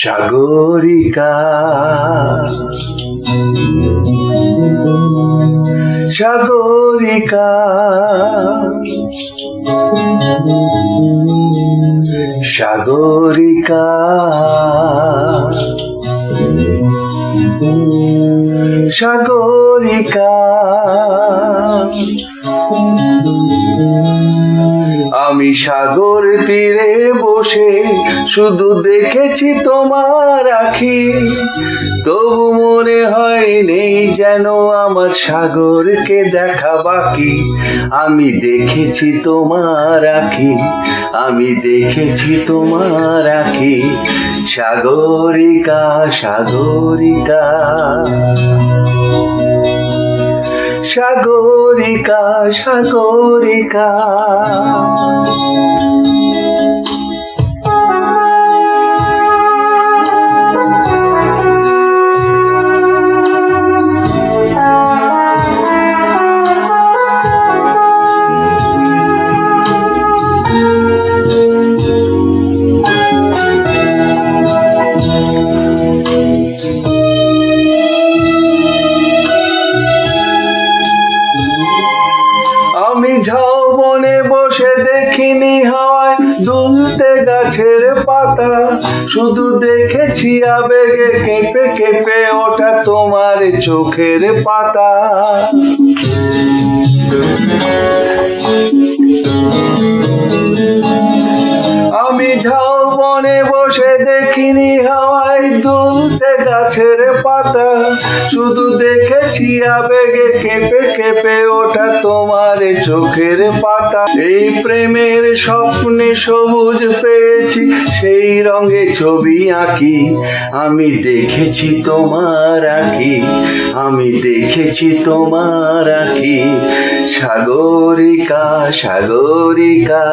সাগরিকা সাগরিকা সাগরিকা সাগরিকা আমি সাগর তীরে বসে শুধু দেখেছি তোমার আঁখি, তবু মনে হয় নেই যেন আমার সাগরকে দেখা বাকি। আমি দেখেছি তোমার আঁখি, আমি দেখেছি তোমার আঁখি, সাগরিকা সাগরিকা সাগরিকা সাগরিকা। আমি ঝাউবনে বসে দেখিনি হাওয়ায় দুলতে গাছের পাতা, শুধু দেখেছি আবেগে কেঁপে কেঁপে ওঠা তোমার চোখের পাতা। আমি ঝাউবনে বসে দেখিনি হাওয়ায় দুলতে গাছের পাতা, শুধু দেখেছি আবেগে কেঁপে কেঁপে ওঠা তোমার চোখের পাতা। এই প্রেমের স্বপ্নে সবুজ পেয়েছি, সেই রঙে ছবি আঁকি। আমি দেখেছি তোমার আঁখি, আমি দেখেছি তোমার আঁখি, সাগরিকা সাগরিকা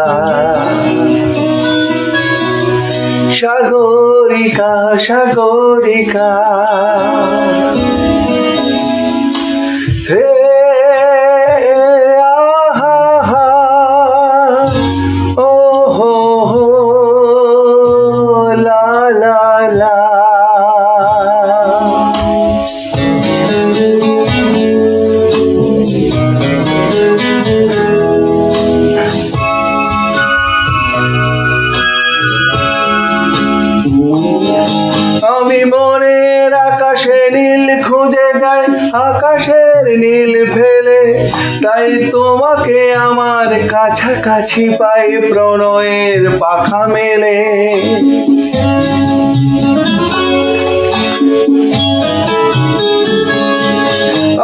সাগরিকা সাগরিকা। হে আহা ও হো হো লা লা লা। আমি মনের আকাশে নীল খুঁজে যাই, আকাশের নীল ফেলে, তাই তোমাকে আমার কাছাকাছি পাই প্রণয়ের পাখা মেলে।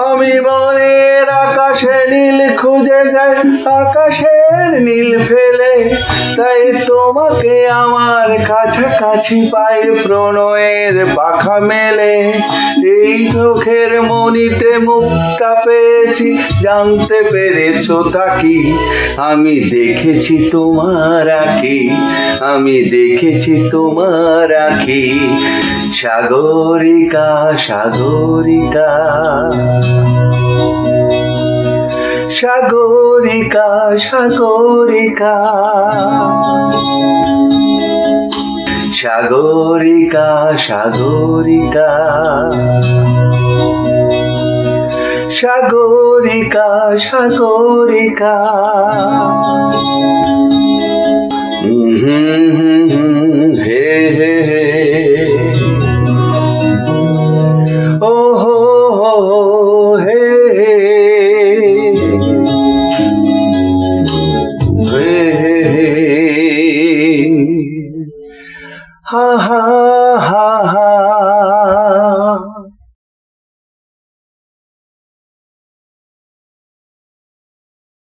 আমি মনের আকাশে নীল খুঁজে যাই, আকাশের নীল ফেলে, তাই তোমাকে আমার কাছাকাছি পাই প্রণয়ের পাখা মেলে। এই চোখের মনিতে মুক্তা পেয়েছি, জানতে পেরেছো তা কি? আমি দেখেছি তোমার আঁখি, আমি দেখেছি তোমার আঁখি, সাগরিকা সাগরিকা সাগরিকা সাগরিকা সাগরিকা সাগরিকা সাগরিকা সাগরিকা।